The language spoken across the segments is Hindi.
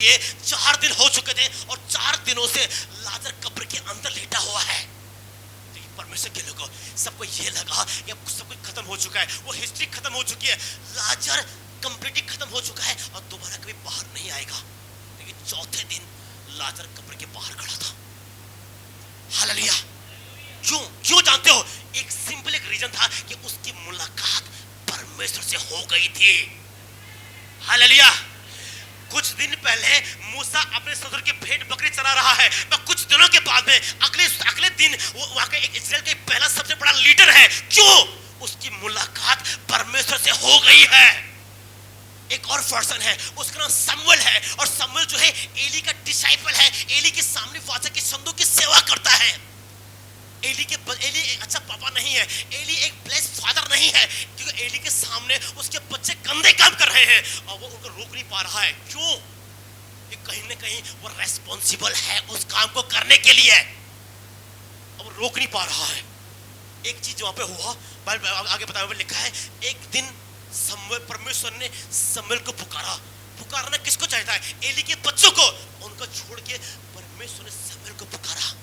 ये 4 दिन हो चुके थे और 4 दिनों से लाजर कब्र के अंदर लेटा हुआ है। लेकिन परमेश्वर के लोगों सबको ये लगा कि अब सब कुछ खत्म हो चुका है, वो हिस्ट्री खत्म हो चुकी है, लाजर कंप्लीटली खत्म हो चुका है और दोबारा कभी बाहर नहीं आएगा। लेकिन चौथे दिन लाजर कब्र के बाहर खड़ा था। हालेलुया। क्यों क्यों जानते हो? एक सिंपल एक रीजन था कि उसकी मुलाकात परमेश्वर से हो गई थी। हालेलुया। कुछ दिन पहले मूसा अपने ससुर के भेड़ बकरी चरा रहा है, पर कुछ दिनों के बाद में अगले दिन वो वहां का एक इस्राएल का पहला सबसे बड़ा लीडर है। क्यों? उसकी मुलाकात परमेश्वर से हो गई है। एक और पर्सन है, उसका नाम शमूएल है, और शमूएल जो है एली का डिसाइपल है। एली के सामने वाचा की संदूक की सेवा करता है। एली एक अच्छा पापा नहीं है, एली एक ब्लेस्ड फादर नहीं है, क्योंकि एली के सामने उसके बच्चे गंदे काम कर रहे हैं और वो उनको रोक नहीं पा रहा है। क्यों? ये कहीं ना कहीं वो रेस्पॉन्सिबल है उस काम को करने के लिए, अब वो रोक नहीं पा रहा है। एक चीज वहां पे हुआ, आगे बताया हुआ लिखा है, एक दिन शमूएल, परमेश्वर ने शमूएल को पुकारना किसको चाहता है? एली के बच्चों को। उनको छोड़ के परमेश्वर ने शमूएल को पुकारा।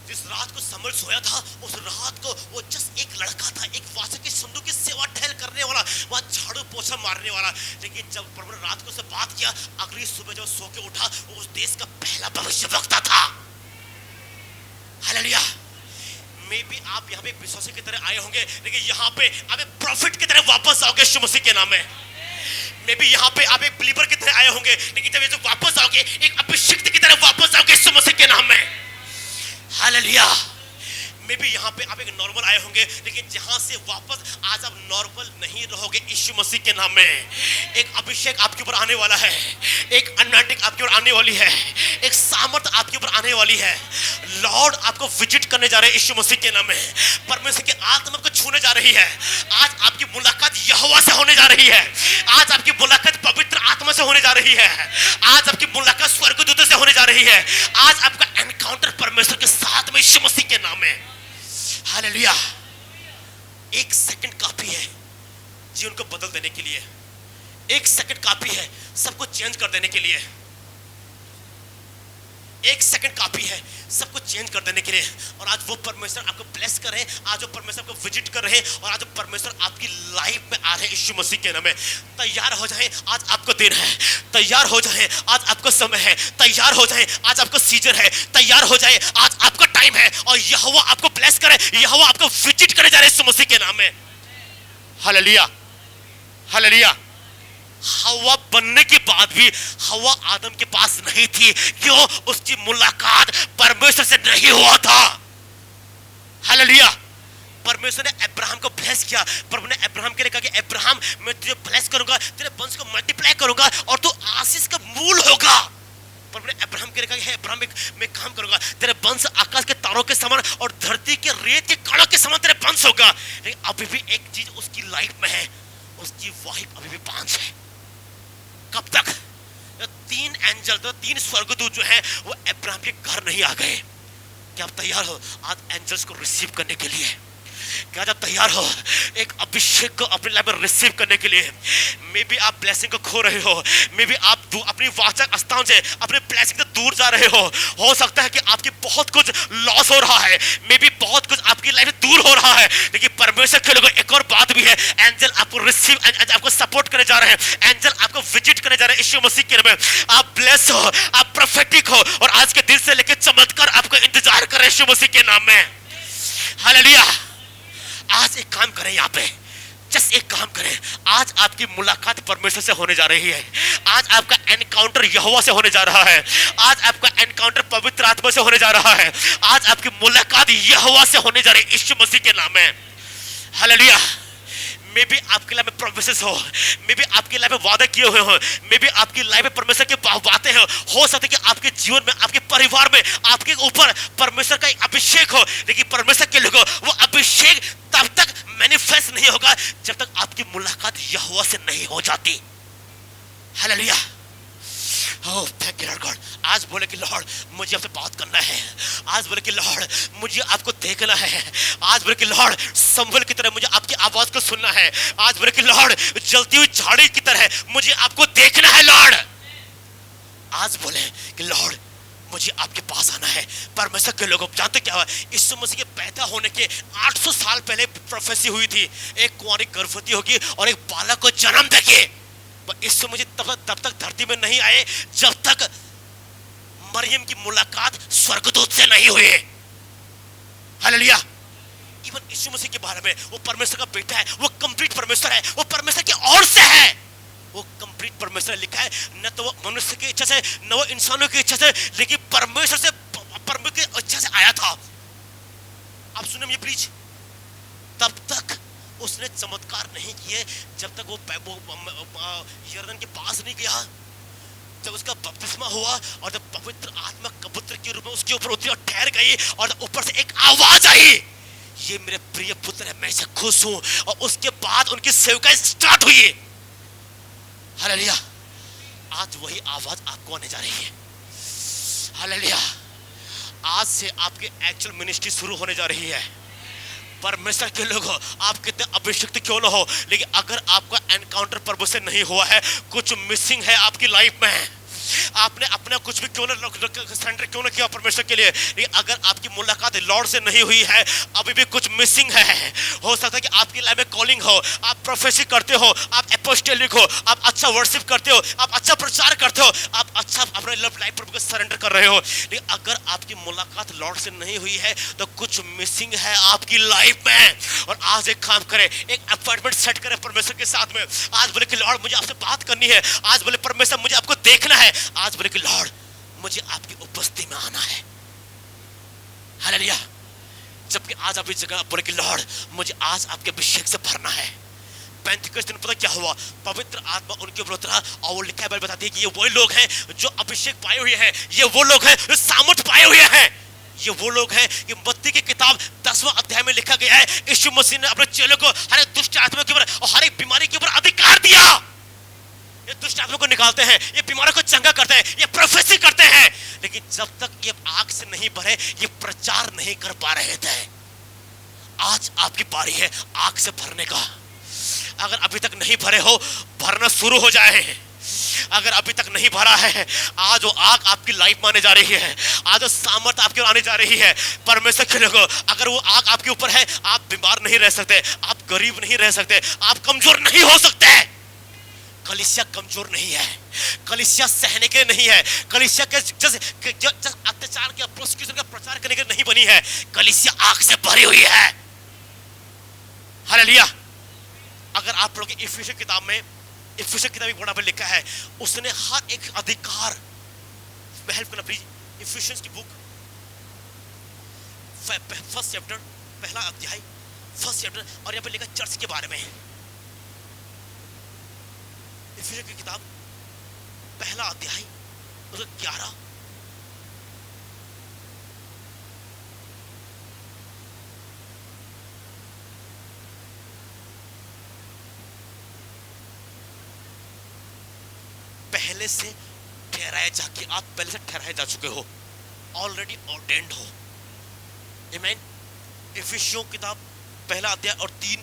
जिस रात को शमूएल सोया था, उस रात को वो जस्ट एक लड़का था, एक वाचा की संदूक की सेवा टहल करने वाला, वहां झाड़ू पोछा मारने वाला। लेकिन जब प्रभु ने रात को से बात किया, अगली सुबह जब सो के उठा, वो उस देश का पहला भविष्यवक्ता था। हालेलुया। मे बी आप यहाँ पे विश्वासी की तरह आए होंगे, लेकिन यहाँ पे आप एक प्रॉफिट की तरह वापस आओगे यीशु मसीह के नाम में। मे बी यहाँ पे आप एक बिलीवर की तरह आए होंगे, लेकिन जब ये वापस आओगे एक अभिषिक्त की तरह वापस आओगे यीशु मसीह के नाम में। हालेलुया। मे बी यहाँ पे आप एक नॉर्मल आए होंगे, लेकिन जहां से वापस आज आप नॉर्मल नहीं रहोगे यीशु मसीह के नाम में। एक अभिषेक आपके ऊपर आने वाला है, एक अनॉइंटिंग आपके ऊपर आने वाली है, एक सामर्थ आपके ऊपर आने वाली है। लॉर्ड आपको विजिट करने जा रहे हैं यीशु मसीह के नाम में। परमेश्वर की आत्मा को छूने जा रही है। आज आपकी मुलाकात यहोवा से होने जा रही है। आज आपकी मुलाकात पवित्र आत्मा से होने जा रही है। आज आपकी मुलाकात स्वर्गदूतों से होने जा रही है। आज आपका एनकाउंटर परमेश्वर के साथ में यीशु मसीह के नाम में। हालेलुया। 1 सेकंड काफी है जीवन को बदल देने के लिए। 1 सेकंड काफी है सबको चेंज कर देने के लिए। 1 सेकंड काफी है सब कुछ चेंज कर देने के लिए। और आज वो परमेश्वर आपको ब्लेस कर रहे हैं, आज वो परमेश्वर आपको विजिट कर रहे हैं, और आज वो परमेश्वर आपकी लाइफ में आ रहे हैं यीशु मसीह के नाम में। तैयार हो जाएं, आज आपको दिन है। तैयार हो जाएं, आज आपको समय है। तैयार हो जाएं, आज आपको सीजन है। तैयार हो जाएं, आज आपका टाइम है। और यहोवा आपको ब्लेस करे, यहोवा आपको विजिट करने जा रहे हैं यीशु मसीह के नाम में। हालेलुया। हालेलुया। हवा बनने के बाद भी हवा आदम के पास नहीं थी। क्यों? उसकी मुलाकात परमेश्वर से नहीं हुआ था। हालेलुया। परमेश्वर ने अब्राहम को ब्लेस किया। प्रभु ने अब्राहम के लिए कहा कि अब्राहम, मैं तुझे ब्लेस करूंगा, तेरे वंश को मल्टीप्लाई करूंगा और तू आशीष का मूल होगा। प्रभु ने अब्राहम के लिए कहा कि हे अब्राहम, मैं काम करूंगा, तेरे वंश आकाश के तारों के समान और धरती के रेत के कणों के समान तेरे वंश होगा। लेकिन अभी भी एक चीज उसकी लाइफ में है, उसकी वाइफ अभी भी बांझ है। कब तक? 3 एंजल, 3 स्वर्गदूत जो हैं वो अब्राहम के घर नहीं आ गए। क्या आप तैयार हो आज एंजल्स को रिसीव करने के लिए? क्या आप तैयार हो एक अभिषेक को अपने लाइफ में रिसीव करने के लिए? मे बी आप ब्लेसिंग को खो रहे हो, मे बी आप अपनी वाचक स्थान से अपने ब्लेसिंग से दूर जा रहे हो सकता है कि आपकी बहुत कुछ लॉस हो रहा है, मे बी बहुत कुछ आपकी लाइफ में दूर हो रहा है। लेकिन परमेश्वर के लोगों एक और बात भी है, एंजल आपको रिसीव, आपको सपोर्ट करने जा रहे हैं, एंजल आपको विजिट करने जा रहे हैं यीशु मसीह के नाम में। आप ब्लेस हो, आप प्रोफेटिक हो, और आज के दिन से लेकर चमत्कार आपको इंतजार कर रहे हैं यीशु मसीह के नाम में। हालेलुया। आज एक काम करें, यहाँ पे जस्ट एक काम करें। आज आपकी मुलाकात परमेश्वर से होने जा रही है। आज आपका एनकाउंटर यहोवा से होने जा रहा है। आज आपका एनकाउंटर पवित्र आत्मा से होने जा रहा है। आज आपकी मुलाकात यहोवा से होने जा रही है यीशु मसीह के नाम में। हालेलुया। मे बी आपकी लाइफ में प्रोमिसेस मे बी आपकी लाइफ में वादा किए हुए हो, मे बी आपकी लाइफ में परमेश्वर की बातें हो सकते कि आपके जीवन में, आपके परिवार में, आपके ऊपर परमेश्वर का एक अभिषेक हो। लेकिन परमेश्वर के लोगों, वो अभिषेक तब तक मैनिफेस्ट नहीं होगा जब तक आपकी मुलाकात यहोवा से नहीं हो जाती। Hallelujah. Oh, thank you, Lord God. आज बोले कि लॉर्ड मुझे आपसे बात करना है। आज बोले कि लॉर्ड मुझे आपको देखना है। आज बोले कि लॉर्ड शमूएल की तरह मुझे आपकी आवाज को सुनना है। आज बोले कि लॉर्ड जलती हुई झाड़ी की तरह मुझे आपको देखना है लॉर्ड। आज बोले कि लॉर्ड मुझे आपके पास आना है। परमेश्वर के लोगों जानते क्या हुआ? यीशु मसीह के पैदा होने के 800 साल पहले प्रोफेसी हुई थी, एक कुंवारी गर्भवती होगी और एक बालक को जन्म देगी। यीशु मसीह तब तक धरती में नहीं आए जब तक मरियम की मुलाकात स्वर्गदूत से नहीं हुई। हालेलुया। इवन यीशु मसीह के बारे में, वो परमेश्वर का बेटा है, वो कंप्लीट परमेश्वर है, वो परमेश्वर की ओर से है, वो कंप्लीट परमेश्वर लिखा है। न तो वो मनुष्य की इच्छा से, न वो इंसानों की इच्छा से, लेकिन परमेश्वर से, परमेश्वर की इच्छा से आया था। आप सुने ये प्रीच, तब तक उसने चमत्कार नहीं किए जब तक वो यरदन के पास नहीं गया। जब उसका बपतिस्मा हुआ और जब पवित्र आत्मा कबूतर के रूप में उसके ऊपर उतरी और ठहर गई और ऊपर से एक आवाज आई, ये मेरे प्रिय पुत्र है, मैं इसे खुश हूं। और उसके बाद उनकी सेवकाई स्टार्ट हुई। हालेलुया। आज वही आवाज आपको आने जा रही है। हालेलुया। आज से आपकी एक्चुअल मिनिस्ट्री शुरू होने जा रही है। परमेश्वर के लोग हो, आप कितने अभिषिक्त क्यों ना हो, लेकिन अगर आपका एनकाउंटर प्रभु से नहीं हुआ है, कुछ मिसिंग है आपकी लाइफ में। आपने अपना कुछ भी क्यों ना सरेंडर क्यों ना किया परमेश्वर के लिए, लेकिन अगर आपकी मुलाकात लॉर्ड से नहीं हुई है, अभी भी कुछ मिसिंग है। हो सकता है कि आपकी लाइफ में कॉलिंग हो, आप प्रोफेसी करते हो, आप एपोस्टोलिक हो, आप अच्छा वर्शिप करते हो, आप अच्छा प्रचार करते हो, आप अच्छा अपने लाइफ प्रभु को सरेंडर कर रहे हो, लेकिन अगर आपकी मुलाकात लॉर्ड से नहीं हुई है तो कुछ मिसिंग है आपकी लाइफ में। और आज एक काम करें, एक अपॉइंटमेंट सेट करें परमेश्वर के साथ में। आज बोले कि लॉर्ड मुझे आपसे बात करनी है, आज बोले परमेश्वर मुझे आपको देखना है, आज बोले कि लॉर्ड मुझे आपकी उपस्थिति में आना है। हालेलुया। जबकि आज आप इस जगह बोले कि लॉर्ड मुझे आज आपके अभिषेक से भरना है। पेंटिकस्ट दिन पता क्या हुआ? पवित्र आत्मा उनके ऊपर उतरा और वो लिखा है, बताती है कि ये वही लोग हैं जो अभिषेक पाए हुए हैं, ये वो लोग हैं जो सामर्थ पाए हुए हैं, ये वो लोग हैं कि मत्ती की किताब 10वां अध्याय में लिखा गया है, यीशु मसीह ने अपने चेलों को हर एक दुष्ट आत्मा के ऊपर और हर एक बीमारी के ऊपर अधिकार दिया। ये दुष्ट आत्मा को निकालते हैं, ये बीमारों को चंगा करते हैं, ये प्रोफेसी करते हैं, लेकिन जब तक ये आग से नहीं भरे ये प्रचार नहीं कर पा रहे थे। आज आपकी बारी है आग से भरने का। अगर अभी तक नहीं भरे हो, भरना शुरू हो जाए। अगर अभी तक नहीं भरा है, आज वो आग आपकी लाइफ में आने जा रही है, आज वो सामर्थ्य आपके आने जा रही है। परमेश्वर के लोगों, अगर वो आग आपके ऊपर है, आप बीमार नहीं रह सकते, आप गरीब नहीं रह सकते, आप कमजोर नहीं हो सकते। कलीसिया कमजोर नहीं है, कलीसिया सहने के नहीं है, कलीसिया के अत्याचार के प्रोसिक्यूशन का प्रचार करने के नहीं बनी है, कलीसिया आग से भरी हुई है। हालेलुया। अगर आप लोग इफिसियंस किताब में, इफिसियंस किताब बड़ा पर लिखा है, उसने हर एक अधिकार में हेल्प करना। प्लीज इफिसियंस की बुक फर्स्ट चैप्टर, पहला अध्याय, फर्स्ट चैप्टर, और यहाँ पे लिखा चर्च के बारे में। इफिसियंस की किताब पहला अध्याय 11, पहले से ठहराए जाके, आप पहले से ठहराए जा चुके हो, ऑलरेडी ऑर्डेंड हो। आमीन। इफिसियों किताब पहला अध्याय और 3,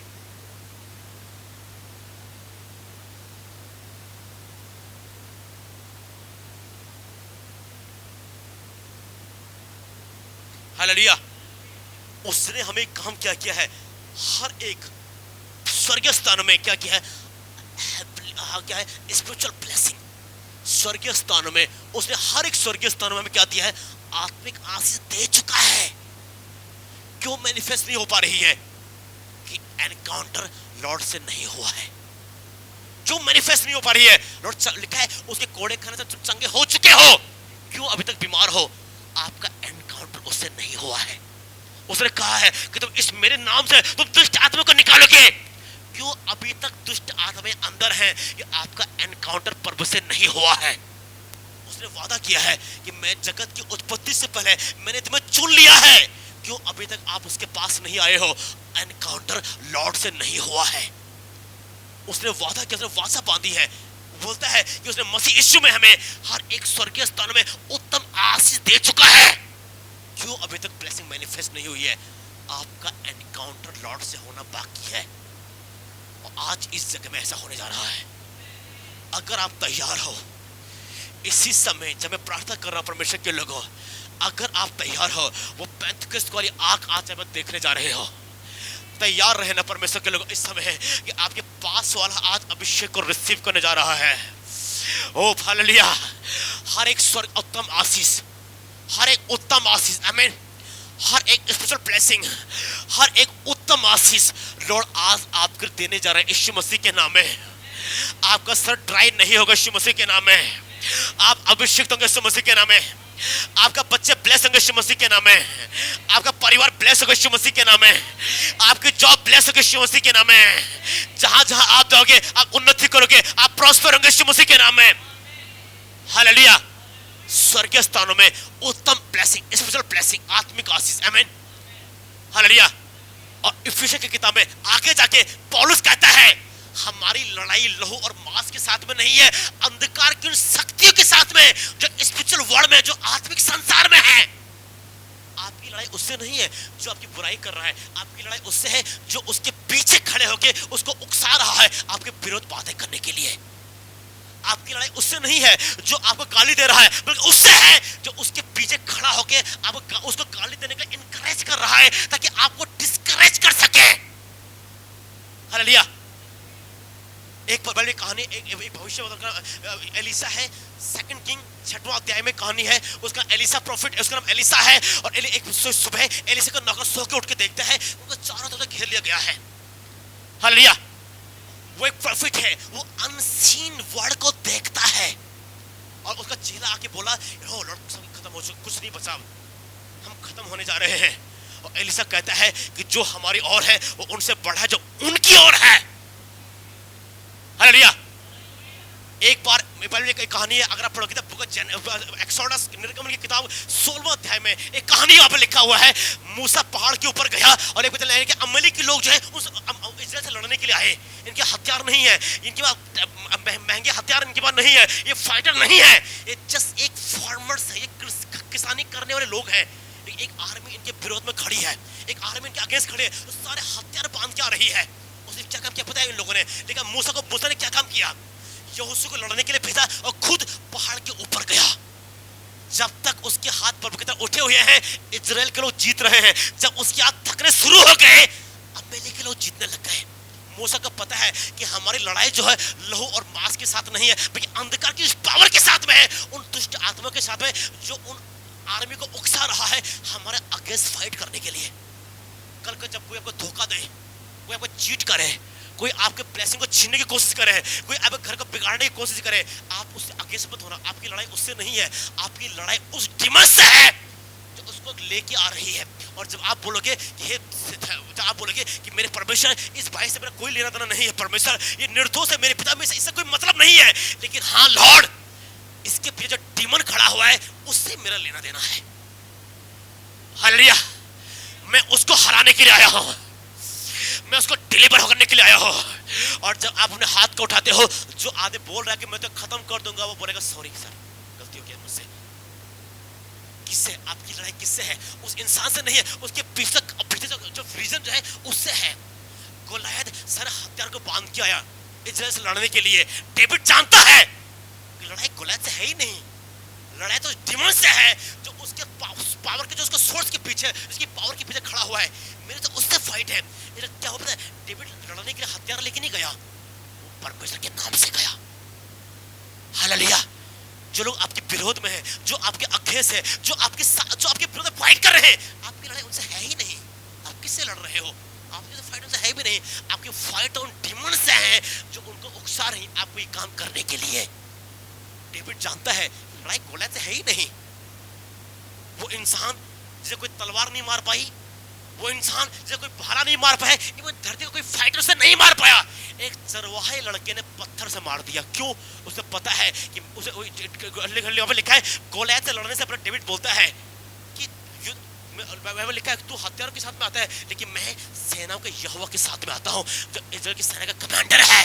हालेलुया। उसने हमें काम क्या किया है? हर एक स्वर्गीय स्थानों में क्या किया है? क्या है? Spiritual blessing. स्वर्गीय स्थानों में उसने हर एक स्वर्गीय स्थानों में हमें क्या दिया है? आत्मिक आशीष दे चुका है। क्यों मैनिफेस्ट नहीं हो पा रही है? कि एनकाउंटर लॉर्ड से नहीं हुआ है। क्यों मैनिफेस्ट नहीं हो पा रही है? लॉर्ड लिखा है उसके कोड़े खाने से तुम चंगे हो चुके हो। क्यों अभी तक बीमार हो? आपका एनकाउंटर उससे नहीं हुआ है। उसने कहा है कि तुम इस मेरे नाम से तुम दुष्ट आत्मा को निकालोगे। क्यों अभी तक दुष्ट आत्माएं अंदर हैं? कि आपका एनकाउंटर प्रभु से नहीं हुआ है। उसने वादा किया है कि मैं जगत की उत्पत्ति से पहले मैंने तुम्हें चुन लिया है। क्यों अभी तक आप उसके पास नहीं आए हो? एनकाउंटर लॉर्ड से नहीं हुआ है। उसने वादा किया, उसने वाचा बांधी है। बोलता है कि उसने मसीह यीशु में हमें हर एक स्वर्गीय स्थान में उत्तम आशीष दे चुका है। क्यों अभी तक ब्लेसिंग मैनिफेस्ट नहीं हुई है? आपका एनकाउंटर लॉर्ड से होना बाकी है। और आज इस जगह में ऐसा होने जा रहा है। अगर आप तैयार हो, इसी समय जब मैं प्रार्थना कर रहा हूं परमेश्वर के लोगों, अगर आप तैयार हो, वो पेंटिकस्ट वाली आग आज आप देखने जा रहे हो, तैयार रहे ना परमेश्वर के लोग। इस समय है कि आपके पास वाला आज अभिषेक को रिसीव करने जा रहा है। ओ हालेलुया। हर एक स्वर्ग उत्तम आशीष, हर एक उत्तम आशीष, आमीन, हर एक स्पेशल ब्लेसिंग, हर एक उत्तम आशीष लॉर्ड आज आपको देने जा रहे हैं यीशु मसीह के नाम में। आपका सर ड्राई नहीं होगा यीशु मसीह के नाम में। आप अभिषेक होंगे यीशु मसीह के नाम में। आपका बच्चे ब्लेस होंगे यीशु मसीह के नाम में। आपका परिवार ब्लेस होगा यीशु मसीह के नाम में। आपकी जॉब ब्लेस होगी यीशु मसीह के नाम में। जहां जहां आप जाओगे आप उन्नति करोगे, आप प्रॉस्पर होंगे यीशु मसीह के नाम में। हालेलुया। स्वर्गीय स्थानों में उत्तम ब्लेसिंग, स्पेशल ब्लेसिंग, आत्मिक आशीष, आमीन, हालेलुया। और इफिसियों की किताब में आगे जाके पौलुस कहता है हमारी लड़ाई लहू और मांस के साथ में नहीं है, अंधकार की उन शक्तियों के साथ में जो स्पिरिचुअल वर्ल्ड में, जो आत्मिक संसार में है। आपकी लड़ाई उससे नहीं है जो आपकी बुराई कर रहा है, आपकी लड़ाई उससे है जो उसके पीछे खड़े होके उसको उकसा रहा है आपके विरोध बातें करने के लिए। आपकी लड़ाई उससे नहीं है जो आपको गाली दे रहा है, बल्कि उससे है जो उसके पीछे खड़ा होके आपको उसको गाली देने का इनकरेज कर रहा है ताकि आपको डिस्करेज कर सके। हालेलुया। एक बड़ी कहानी, एक भविष्य एलिसा है, सेकंड किंग 6वां अध्याय में कहानी है। उसका एलिसा प्रॉफिट, उसका नाम एलिसा है। और एक सुबह एलिसा का नौकर सो के उठ के देखता है उनको चारों तरफ घेर लिया गया है। हालेलुया। वो एक प्रॉफिट है, वो अनसीन वर्ड को देखता है और उसका चेला आके बोला ओ लॉर्ड सब खत्म हो चुका, कुछ नहीं बचा, हम खत्म होने जा रहे हैं। और एलिसा कहता है कि जो हमारी ओर है वो उनसे बड़ा है जो उनकी ओर है। हालेलुया। एक बार पहले एक कहानी है, अगर आप पढ़ोगे तो बुक ऑफ एक्सोडस निर्गमन की किताब 16वां अध्याय में एक कहानी वहां पे लिखा हुआ है। मूसा पहाड़ के ऊपर गया और एक बताया कि अमली के लोग जो है उस इजराइल से लड़ने के लिए आए। इनके हथियार नहीं है, इनके पास महंगे हथियार इनके पास नहीं है, ये फाइटर नहीं है, ये जस्ट एक फार्मर्स है, ये किसानी करने वाले लोग हैं। एक आर्मी इनके विरोध में खड़ी है, एक आर्मी इनके अगेंस्ट खड़ी है, तो सारे हथियार बांध के आ रही है। उसने क्या काम किया पता है इन लोगों ने? लेकिन मूसा ने क्या काम किया? यहोशू को लड़ने के लिए भेजा और खुद पहाड़ के ऊपर गया। जब तक उसके हाथ पर की तरह उठे हुए हैं इजराइल के लोग जीत रहे हैं, जब उसके हाथ थकने शुरू हो गए अमेली के लोग जीतने लग गए। मूसा को पता है कि हमारी लड़ाई जो है लहू और मांस के साथ नहीं है, बल्कि अंधकार की पावर के साथ में है, उन दुष्ट आत्मा के साथ में जो उन आर्मी को उकसा रहा है हमारे अगेंस्ट फाइट करने के लिए। कल को जब कोई आपको धोखा दे, कोई आपको चीट करे, कोई आपके ब्लेसिंग को छीनने की कोशिश करे, कोई आपके घर को बिगाड़ने की कोशिश करे, आप उससे अगेंस्ट मत होना। आपकी लड़ाई उससे नहीं है, आपकी लड़ाई उस डिमन से है जो उसको लेके आ रही है। और जब आप बोलोगे कि जब आप बोलोगे कि मेरे परमेश्वर इस भाई से मेरा कोई लेना देना नहीं है, परमेश्वर ये निर्दोष है, मेरे पिता में से इससे कोई मतलब नहीं है, लेकिन हाँ लॉर्ड इसके पीछे जो डिमन खड़ा हुआ है उससे मेरा लेना देना है। हालेलुया। मैं उसको हराने के लिए आया हूं, मैं उसको डिलीवर करने के लिए आया हूं। और जब आप अपने हाथ को उठाते हो, जो आधे बोल रहा है कि मैं तो खत्म कर दूंगा, वो बोलेगा सॉरी सर गलती हो गया मुझसे। किससे आपकी लड़ाई किससे है? उस इंसान से नहीं है, उसके पीछे जो रीजन जो है उससे है। गोलियत सारे हथियार को बांध के आया इजराइल से लड़ने के लिए। डेविड जानता है कि लड़ाई गोलियत से है ही नहीं, लड़ाई तो डिमन से है जो उसके पावर के, जो उसके सोर्स के पीछे, उसकी पावर के पीछे खड़ा हुआ है। मेरे तो उससे फाइट है। क्या होता है? डेविड लड़ने के लिए हथियार लेके नहीं गया, वो परमेश्वर के नाम से गया। हालेलुया। जो लोग आपके विरोध में है, जो आपके अगेंस्ट है, जो आपके विरोध में फाइट कर रहे हैं, आपकी लड़ाई उनसे है ही नहीं। आप किससे लड़ रहे हो? आपकी तो फाइट उनसे है भी नहीं, आपकी फाइट उन डिमन से है जो उनको उकसा रही आपको ये काम करने के लिए। डेविड जानता है लड़ाई गोलियत से है ही नहीं। वो इंसान जिसे कोई तलवार नहीं मार पाई, वो इंसान जिसे कोई भाला नहीं मार पाया, इवन धरती को कोई फाइटर से नहीं मार पाया, एक चरवाहे लड़के ने पत्थर से मार दिया। क्यों? उसे पता है कि उसे लिखा है गोलियत से लड़ने से पहले डेविड बोलता है कि बाइबल लिखा है तू हथियारों के साथ में आता है, लेकिन मैं सेनाओं के यहोवा के साथ में आता हूं जो इजराइल की सेना का कमांडर है।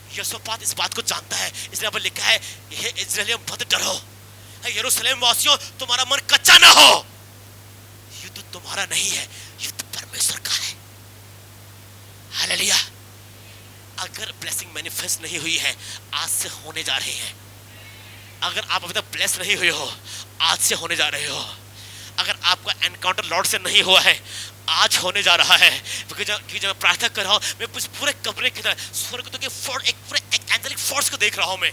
यहोशापात इस बात को जानता है, इसलिए अब लिखा है हे इजराइलियों मत डरो, यरूशलेम वासियों तुम्हारा मन कच्चा ना हो, युद्ध तुम्हारा नहीं है, युद्ध परमेश्वर का है। हालेलुया। अगर ब्लेसिंग मैनिफेस्ट नहीं हुई है, आज से होने जा रही है। अगर आप अभी तक ब्लेस नहीं हुए हो, आज से होने जा रहे हो। अगर आपका एनकाउंटर लॉर्ड से नहीं हुआ है, आज होने जा रहा है। क्योंकि जब मैं प्रार्थना कर रहा हूँ, मैं पूरे कमरे के अंदर स्वर्गदूतों के एक एंजेलिक फोर्स को देख रहा हूँ। मैं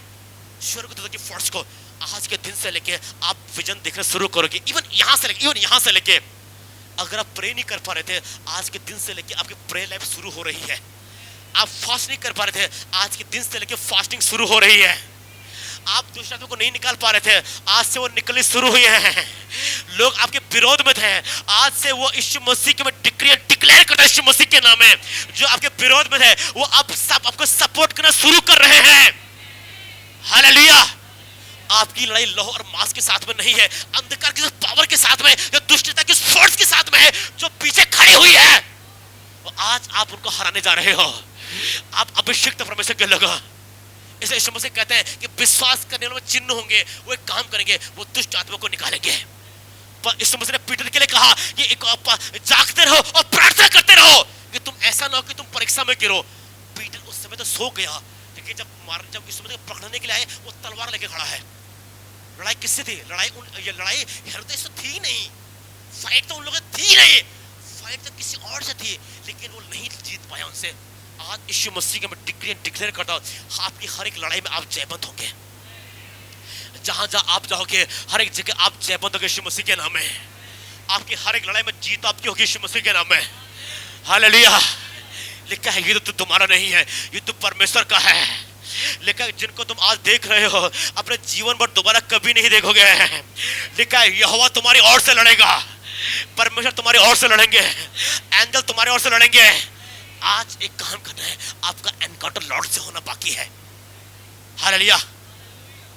स्वर्गदूतों की फोर्स को आज के दिन से लेके आप विजन देखना शुरू करोगे। इवन यहाँ से लेके अगर आप प्रे नहीं कर पा रहे थे, आज के दिन से लेके आपकी प्रे लाइफ शुरू हो रही है। आप फास्ट नहीं कर पा रहे थे, आज के दिन से लेके फास्टिंग शुरू हो रही है। आप दुष्टात्मा को नहीं निकाल पा रहे थे, आज से वो निकलनी शुरू हुई है। लोग आपके विरोध में थे, आज से वो यीशु मसीह के मैं डिक्लेयर करता हूं, यीशु मसीह के नाम में जो आपके विरोध में थे वो अब सब आपको सपोर्ट करना शुरू कर रहे हैं। हालेलुया। आपकी लड़ाई लौह और मांस के साथ में नहीं है, अंधकार की पावर के साथ में, जो दुष्टता की फोर्स के साथ में है, जो पीछे खड़ी हुई है। और आज आप उनको हराने जा रहे हो। आप अभिषिक्त परमेश्वर के लोग। इसे यीशु मसीह कहते हैं कि विश्वास करने वालों में चिन्ह होंगे, वो एक काम करेंगे, वो दुष्ट आत्मा को निकालेंगे। पर यीशु मसीह ने पीटर के लिए कहा कि एक जागते रहो और प्रार्थना करते रहो कि तुम ऐसा ना हो कि तुम परीक्षा में गिरो। पीटर उस समय तो सो गया, लेकिन जब यीशु मसीह को पकड़ने के लिए आए, वो तलवार लेके खड़ा है। लड़ाई किससे थी? लड़ाई हृदय से थी नहीं, फाइट तो उन लोगों थी नहीं, फाइट तो किसी और से थी, लेकिन वो नहीं जीत पाया उनसे। आज यीशु मसीह के मैं डिक्लेयर करता हूं, आपकी हर एक लड़ाई में आप जयवंत होंगे। जहां जहां आप जाओगे, हर एक जगह आप जयवंत होंगे यीशु मसीह के नाम में। आपकी हर एक लड़ाई में जीत आपकी होगी यीशु मसीह के नाम में। हालेलुया। लिखा है ये तो तुम्हारा नहीं है, ये तो परमेश्वर का है। लिखा है जिनको तुम आज देख रहे हो, अपने जीवन भर दोबारा कभी नहीं देखोगे। लिखा है यहोवा तुम्हारी ओर से लड़ेगा, परमेश्वर तुम्हारी ओर से लड़ेंगे, एंजल तुम्हारे ओर से लड़ेंगे। आज एक काम करना है, आपका एनकाउंटर लॉर्ड से होना बाकी है। हालेलुया।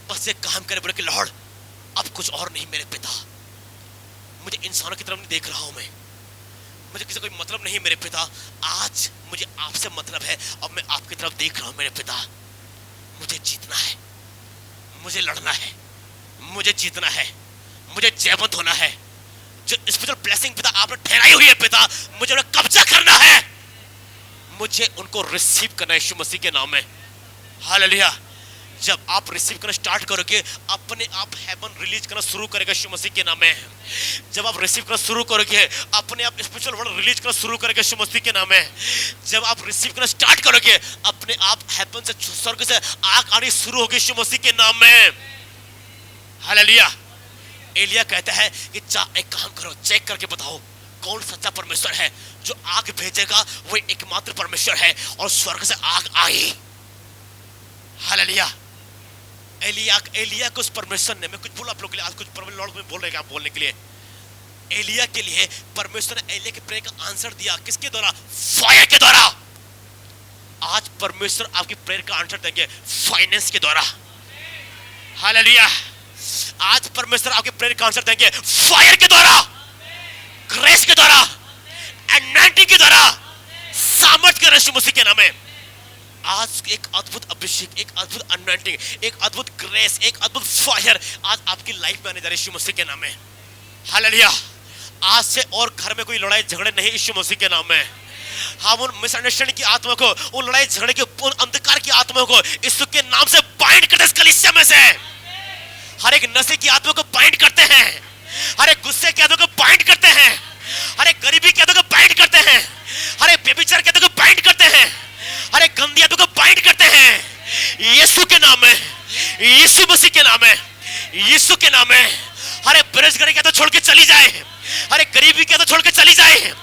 बस एक काम करे, बोले कि लॉर्ड अब कुछ और नहीं मेरे पिता, मुझे इंसानों की तरफ नहीं देख रहा हूं मैं, मुझे किसी कोई मतलब नहीं मेरे पिता, आज मुझे आपसे मतलब है और मैं आपकी तरफ देख रहा हूं मेरे पिता। मुझे जीतना है, मुझे लड़ना है, मुझे जीतना है, मुझे जयवंत होना है। जो स्पिरिचुअल ब्लेसिंग पिता आपने ठहराई हुई है पिता, मुझे कब्जा करना है, मुझे उनको रिसीव करना है यीशु मसीह के नाम में। हालेलुया। जब आप रिसीव करना स्टार्ट करोगे, अपने आप हेवन रिलीज करना शुरू करेगा यीशु मसीह के नाम में। जब आप रिसीव करना शुरू करोगे, अपने आप स्पिरिचुअल वर्ड रिलीज करना शुरू करेगा यीशु मसीह के नाम में। जब आप रिसीव करना स्टार्ट करोगे, अपने आप हेवन से, स्वर्ग से आग आनी शुरू होगी यीशु मसीह के नाम में। हालेलुया। एलिया कहता है कि एक काम करो, चेक करके बताओ कौन सच्चा परमेश्वर है। जो आग भेजेगा वो एकमात्र परमेश्वर है, और स्वर्ग से आग आई। हालेलुया। एलिया को उस परमेश्वर ने, मैं कुछ बोला आप लोगों के लिए, आज कुछ लॉर्ड में बोल रहे हैं आप बोलने के लिए। एलिया के लिए परमेश्वर ने एलिया के प्रेयर का आंसर दिया, किसके द्वारा? फायर के द्वारा। आज परमेश्वर आपकी प्रेयर का आंसर देंगे फाइनेंस के द्वारा। हालेलुया। आज परमेश्वर आपके प्रेयर का आंसर देंगे फायर के द्वारा, ग्रेस के द्वारा, एनॉइंटिंग के द्वारा, सामर्थ के यीशु मसीह के नाम में। आज एक अद्भुत अभिषेक, एक अद्भुत अनॉइंटिंग, एक अद्भुत ग्रेस, एक अद्भुत फायर आज आपकी लाइफ में आने जा रही है यीशु मसीह के नाम में। हालेलुया। आज से और घर में कोई लड़ाई झगड़े नहीं यीशु मसीह के नाम में। हम उन मिसअंडरस्टैंडिंग की आत्मा को, उन लड़ाई झगड़े के, उन अंधकार की आत्मा को यीशु के नाम से बाइंड करते हैं। इस कलीसिया में से हर एक नशे की आत्मा को बाइंड करते हैं, हर एक गुस्से की आत्मा को बाइंड करते हैं, हर एक गरीबी की आत्मा को बाइंड करते हैं, हर एक व्यभिचार की आत्मा को बाइंड करते हैं, हर एक गंदी आत्मा को बाइंड करते हैं यीशु के नाम में, यीशु मसीह के नाम में, यीशु के नाम में। हर एक बेरोजगारी की आत्मा छोड़ के चली जाए, हर एक गरीबी की आत्मा छोड़ के चली जाए,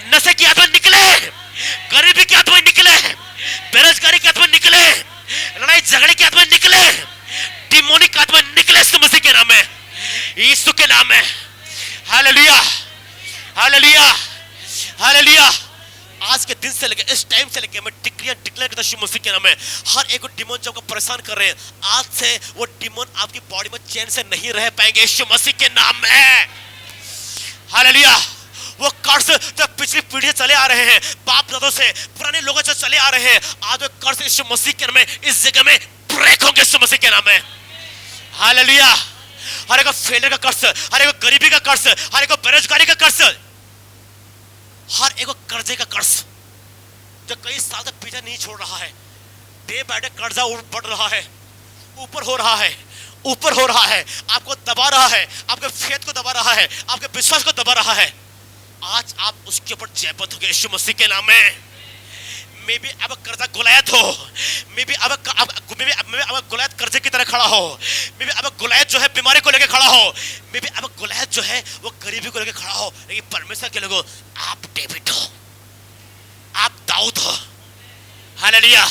नशे की आत्मा निकले, गरीबी की आत्मा निकले, बेरोजगारी की आत्मा निकले, लड़ाई झगड़े की आत्मा निकले, डिमोनिक आत्मा निकले यीशु मसीह के नाम में, यीशु के नाम में। Hallelujah, hallelujah, hallelujah. आज के दिन से लेकर, इस टाइम से लेकर मैं डिक्लेयर करता हूं यीशु मसीह के नाम में, हर एक डिमोन जो आपको परेशान कर रहे हैं, आज से वो डिमोन आपकी बॉडी में चैन से नहीं रह पाएंगे यीशु मसीह के नाम में। हालेलुया। वो कर्ज जो पिछली पीढ़ी से चले आ रहे हैं, बाप दादों से, पुराने लोगों से चले आ रहे हैं, आज वो कर्ज यीशु मसीह के नाम में इस जगह में ब्रेक होंगे यीशु मसीह के नाम में। हालेलुया। हर एक फेलियर का कर्ज, हर एक गरीबी का कर्ज, हर एक बेरोजगारी का कर्ज, हर एक कर्जे का कर्ज जो कई साल तक पीछा नहीं छोड़ रहा है, डे बाय डे कर्जा बढ़ रहा है, ऊपर हो रहा है, ऊपर हो रहा है, आपको दबा रहा है, आपके फेथ को दबा रहा है, आपके विश्वास को दबा रहा है, आज आप उसके ऊपर जयबद्ध हो गए यीशु मसीह के नाम में। मे भी अब कर्जा गुलायत हो, मे भी अब गुलायत कर्जे की तरह खड़ा हो, मे भी अब गुलायत जो है बीमारी को लेकर खड़ा हो, मे भी अब गुलायत जो है वो गरीबी को लेकर खड़ा हो, लेकिन परमेश्वर के लोगों आप डेविड हो, आप दाऊद हो। हालेलुया।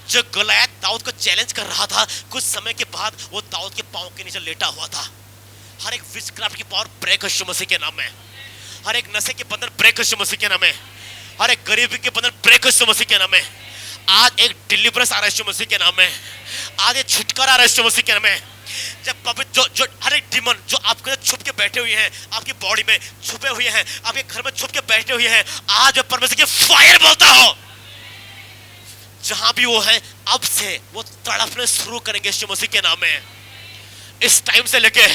जो गुलायत दाऊद को चैलेंज कर रहा था, कुछ समय के बाद वो दाऊद के पांव के नीचे लेटा हुआ था। हर एक विचक्राफ्ट की पावर ब्रेक है यीशु मसीह के नाम में, हर एक नशे के बंधन ब्रेक है यीशु मसीह के नाम में, हर एक गरीबी के बंधन ब्रेक है यीशु मसीह के नाम में। आज एक डिलीवरेंस आ रहा है यीशु मसीह के नाम में, आज एक छुटकारा आ रहा है यीशु मसीह के नाम में। जब पवित्र जो हर एक डिमन जो आपके छुप के बैठे हुए हैं, आपकी बॉडी में छुपे हुए हैं, आपके घर में छुप के बैठे हुए हैं, आज परमेश्वर की फायर बोलता हो, जहां भी वो है अब से वो तड़पने शुरू करेंगे यीशु मसीह के नाम में। इस टाइम से लेके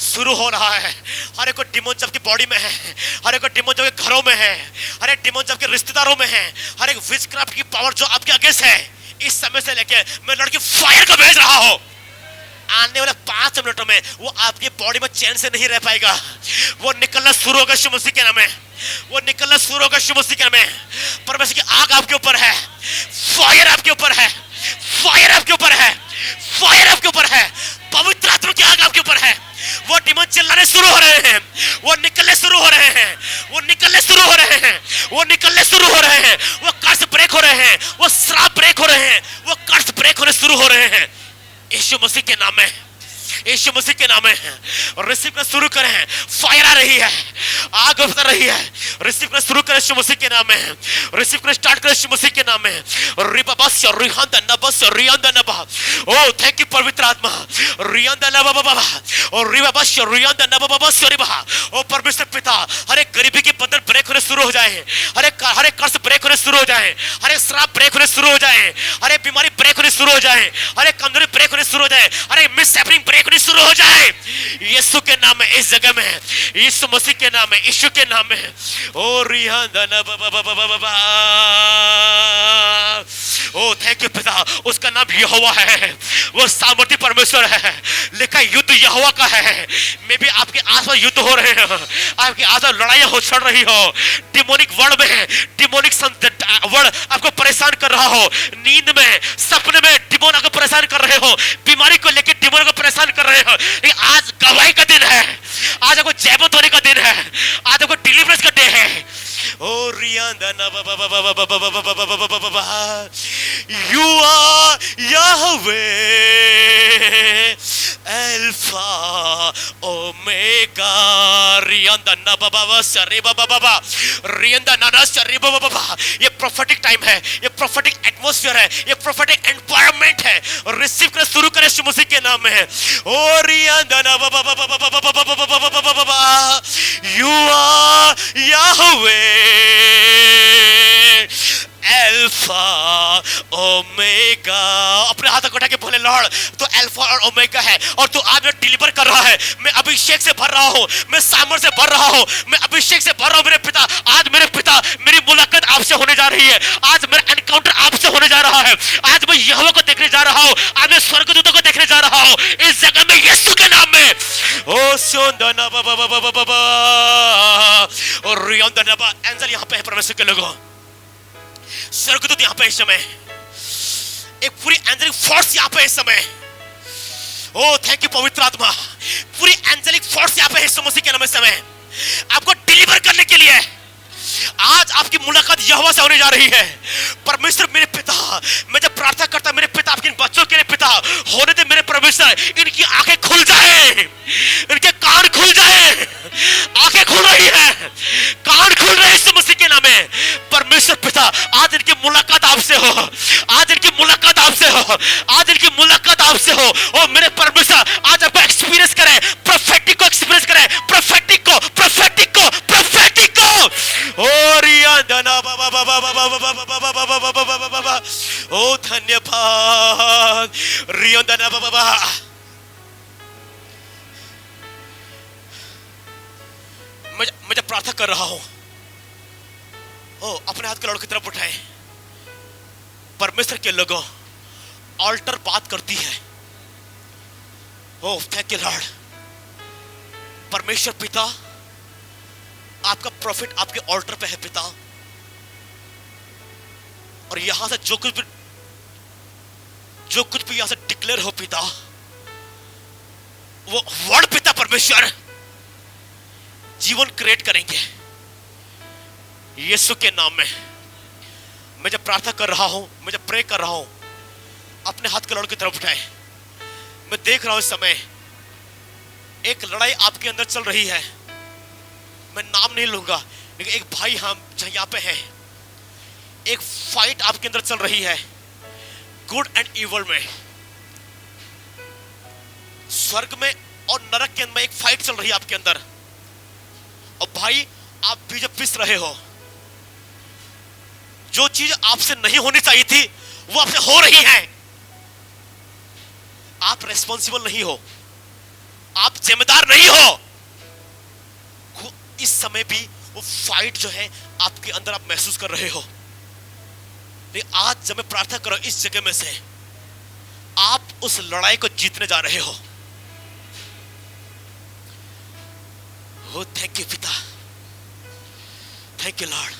शुरू हो रहा है। हर एक डिमोन जब की बॉडी में है, हर एक डिमोन जो के घरों में है, हर एक डिमोन जब के रिश्तेदारों में है, हर एक विचक्राफ्ट की पावर जो आपके अगेंस्ट है, इस समय से लेके मैं लड़की फायर को भेज रहा हूं। आने वाले 5 मिनटों में वो आपकी बॉडी में चैन से नहीं रह पाएगा, वो निकलना शुरू होगा यीशु मसीह के नाम में, वो निकलना शुरू होगा यीशु मसीह के नाम में। परमेश्वर की आग आपके ऊपर है, फायर आपके ऊपर है, फायर आपके ऊपर है, फायर आपके ऊपर है, पवित्र आत्मा की आग आपके ऊपर है। वो डिमोन चिल्लाने शुरू हो रहे हैं, वो निकलने शुरू हो रहे हैं, वो निकलने शुरू हो रहे हैं, वो निकलने शुरू हो रहे हैं, वो कर्ज ब्रेक हो रहे हैं, वो श्राप ब्रेक हो रहे हैं, वो कर्ज ब्रेक होने शुरू हो रहे हैं यीशु मसीह के नाम में, यीशु मसीह के नाम में। और रिसीव करना शुरू करें, फायर आ रही है, आग उतर रही है, रिसीव करना शुरू करें यीशु मसीह के नाम में, रिसीव करना स्टार्ट करें यीशु मसीह के नाम में। रिबाबस रिहांदा नबस रियांदा नबा, ओ थैंक यू पवित्र आत्मा, रियांदा नबा बाबा, और रिबाबस रियांदा नबा बाबा रिबा। ओ परमेश्वर पिता, हर एक गरीबी के बंधन ब्रेक होने शुरू हो जाए, हर एक कर्ज ब्रेक होने शुरू हो जाए, हर एक श्राप ब्रेक होने शुरू हो जाए, हर एक बीमारी ब्रेक होने शुरू हो जाए, हर एक कमजोरी ब्रेक होने शुरू हो जाए, हर एक मिसहैपनिंग ब्रेक होने शुरू हो जाए यीशु के नाम में, इस जगह में, यीशु मसीह के नाम में, यीशु के नाम में। ओ रिहांदा नबा, ओ थैंक यू पिता, उसका नाम यहोवा है, वो सामर्थी परमेश्वर है, लिखा युद्ध यहोवा का है। मे भी आपके आसपास युद्ध हो रहे हैं, आपके आसपास लड़ाइयां हो चल रही हो, डिमोनिक वर्ड में, डिमोनिक वर्ड आपको परेशान कर रहा हो, नींद में, सपने में डिमोन आपको परेशान कर रहे हो, बीमारी को लेकर डिमोन को परेशान कर रहे हो, लेकिन आज गवाही का दिन है, आज आपको जयबद्ध होने का दिन है, आज आपको डिलीवरेंस का डे है। ओ रियांदा ना You are Yahweh, Alpha, Omega, Rianda na baba sari baba baba, Rianda na sari baba baba। ये prophetic time है, ये prophetic atmosphere है, ये prophetic environment है, और रिसीव करना शुरू करें यीशु मसीह के नाम में। ओ रियांदा ना baba baba baba baba baba baba, You are Yahweh, alpha omega. अपने हाथ को उठा के बोले लॉर्ड तो अल्फा और ओमेगा है, और तू आज मैं डिलीवर कर रहा है, मैं अभिषेक से भर रहा हूँ, मैं सामर्थ से भर रहा हूँ, मैं अभिषेक से भर रहा हूँ मेरे पिता। आज मेरे पिता मेरी मुलाकात आपसे होने जा रही है, आज मेरा एनकाउंटर आपसे होने जा रहा है, आज मैं यहोवा को देखने जा रहा हूँ, आज मैं स्वर्गदूतों को देखने जा रहा हूँ इस जगह में यीशु के नाम में। ओ सोंदना बाबा बाबा बाबा बाबा, और रियांदना बा। एंजल यहाँ पे है परमेश्वर के लोगों, स्वर्गदूत यहाँ पे इस समय, एक पूरी एंजेलिक फोर्स यहाँ पे इस समय। ओ थैंक यू पवित्र आत्मा, पूरी एंजेलिक फोर्स यहाँ पे यीशु मसीह के नाम में समय आपको डिलीवर करने के लिए। आज आपकी मुलाकात यहोवा से होने जा रही है। परमेश्वर मेरे पिता, मैं जब प्रार्थना करता मेरे पिता आपके बच्चों के लिए पिता होने दे मेरे परमेश्वर, इनकी आंखें खुल जाए, इनके कान खुल जाए, आंखें खुल रही है, कान खुल रहे हैं यीशु मसीह के नाम में। परमेश्वर पिता आज इनकी मुलाकात आपसे हो, आज इनकी मुलाकात आपसे हो, आज इनकी मुलाकात आपसे हो। और मेरे परमेश्वर आज आपको एक्सपीरियंस करें, प्रोफेटिक को एक्सपीरियंस करें, प्रोफेटिक को, प्रोफेटिक को, प्रोफेटिक को। ओ रियांदना बाबा बाबा बाबा बाबा बाबा बाबा बाबा बाबा, ओ धन्यवाद रियांदना बाबा बाबा। मैं जब प्रार्थना कर रहा हूं, ओ अपने हाथ के लड़ की तरफ उठाएं। परमेश्वर के लोगों, ऑल्टर बात करती है, ओह थैंक यू लॉर्ड। परमेश्वर पिता, आपका प्रॉफिट आपके ऑल्टर पे है पिता, और यहां से जो कुछ भी यहां से डिक्लेयर हो पिता, वो वर्ड पिता परमेश्वर जीवन क्रिएट करेंगे यीशु के नाम में। मैं जब प्रार्थना कर रहा हूं, मैं जब प्रे कर रहा हूं, अपने हाथ के लड़ की तरफ उठाए। मैं देख रहा हूं इस समय एक लड़ाई आपके अंदर चल रही है। मैं नाम नहीं लूंगा, लेकिन एक भाई हम यहाँ पे है, एक फाइट आपके अंदर चल रही है गुड एंड इवल में, स्वर्ग में और नरक के अंदर एक फाइट चल रही है आपके अंदर। और भाई आप भी जब पिस रहे हो, जो चीज आपसे नहीं होनी चाहिए थी वो आपसे हो रही है। आप रेस्पॉन्सिबल नहीं हो, आप जिम्मेदार नहीं हो। इस समय भी वो फाइट जो है आपके अंदर आप महसूस कर रहे हो। लेकिन आज जब मैं प्रार्थना कर रहा हूं, इस जगह में से आप उस लड़ाई को जीतने जा रहे हो। हो थैंक यू पिता, thank you Lord.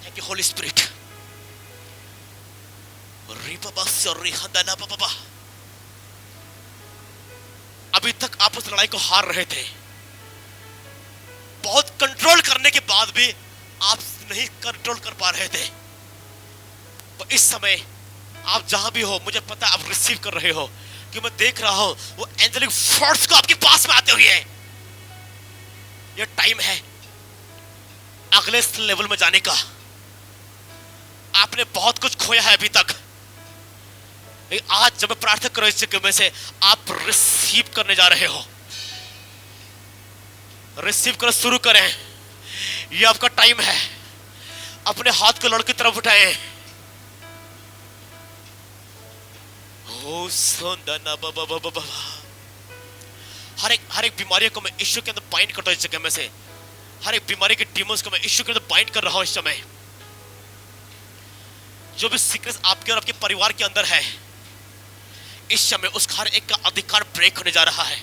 Thank you Holi spirit. अभी तक आप उस लड़ाई को हार रहे थे, बहुत कंट्रोल करने के बाद भी आप नहीं कंट्रोल कर पा रहे थे। तो इस समय आप जहां भी हो, मुझे पता आप रिसीव कर रहे हो, कि मैं देख रहा हूं वो एंजेलिक फोर्स को आपके पास में आते हुए। ये टाइम है अगले लेवल में जाने का। आपने बहुत कुछ खोया है अभी तक, आज जब मैं प्रार्थना कर रहा हूं इस जगह में से आप रिसीव करने जा रहे हो। रिसीव करना शुरू करें, ये आपका टाइम है। अपने हाथ को लड़ की तरफ उठाएं। हर एक बीमारी को मैं यीशु के अंदर बाइंड करता हूं इस जगह में से। हर एक बीमारी के डीमंस को मैं यीशु के अंदर बाइंड कर रहा हूं इस समय। जो भी सिकनेस आपके और आपके परिवार के अंदर है, इस समय उसका हर एक का अधिकार ब्रेक होने जा रहा है।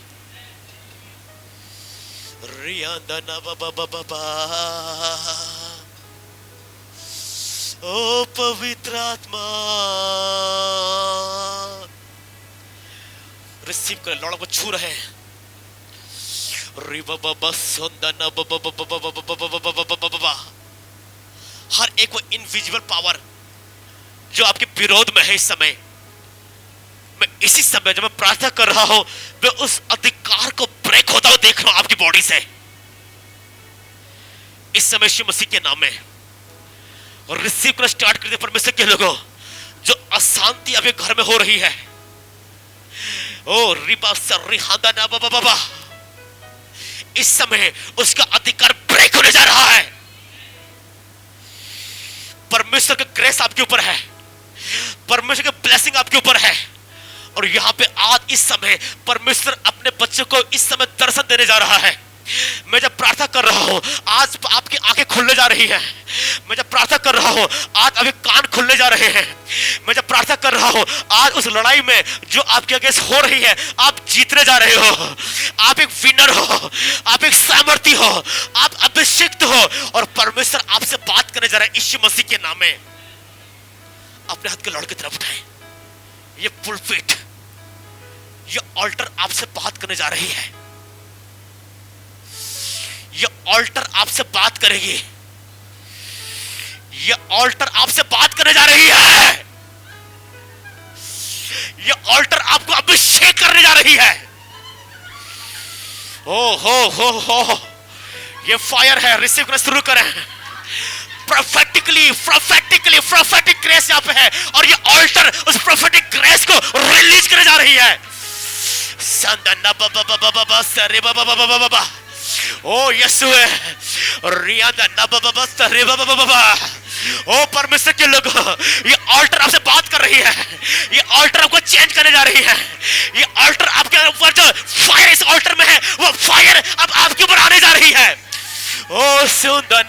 ओ पवित्र आत्मा, रिसीव करें। लॉर्ड को छू रहे हैं। हर एक वो इनविजिबल पावर जो आपके विरोध में है इस समय, मैं इसी समय जब मैं प्रार्थना कर रहा हूं, मैं उस अधिकार को ब्रेक होता हुआ देख रहा हूं आपकी बॉडी से इस समय यीशु मसीह के नाम में। और रिसीव करना स्टार्ट कर दे परमेश्वर के लोगों। जो अशांति अभी घर में हो रही है, ओ रिबा सरिहादा ना बाबा, इस समय उसका अधिकार ब्रेक होने जा रहा है। परमेश्वर का ग्रेस आपके ऊपर है, परमेश्वर की ब्लेसिंग आपके ऊपर है। और यहां पे आज इस समय परमेश्वर अपने बच्चों को इस समय दर्शन देने जा रहा है। मैं जब प्रार्थना कर रहा हूं, आज आपकी आंखें खुलने जा रही हैं। मैं जब प्रार्थना कर रहा हूं, आज अभी कान खुलने जा रहे हैं। मैं जब प्रार्थना कर रहा हूं, आज उस लड़ाई में जो आपके अगेंस्ट हो रही है, आप जीतने जा रहे हो। आप एक विनर हो, आप एक सामर्थी हो, आप अभिषिक्त हो। और परमेश्वर आपसे बात करने जा रहा है यीशु मसीह के नाम में। अपने हाथ के लड़ की तरफ उठाएं। ये पुलपिट, ये ऑल्टर आपसे बात करने जा रही है। ये ऑल्टर आपसे बात करेगी। ये ऑल्टर आपसे बात करने जा रही है। ये ऑल्टर आपको अभिषेक करने जा रही है। ओ हो, ये फायर है। रिसीव करना शुरू करें। प्रोफेटिक ग्रेस यहाँ पे है, और ये ऑल्टर उस प्रोफेटिक ग्रेस को रिलीज करने जा रही है। ओ यीशु है। ओ परमेश्वर के लोग, ये ऑल्टर आपसे बात कर रही है। ये ऑल्टर आपको चेंज करने जा रही है। ये ऑल्टर आपके ऊपर जो फायर इस ऑल्टर में है, वो फायर अब आपके ऊपर आने जा रही है। ओ सुंदर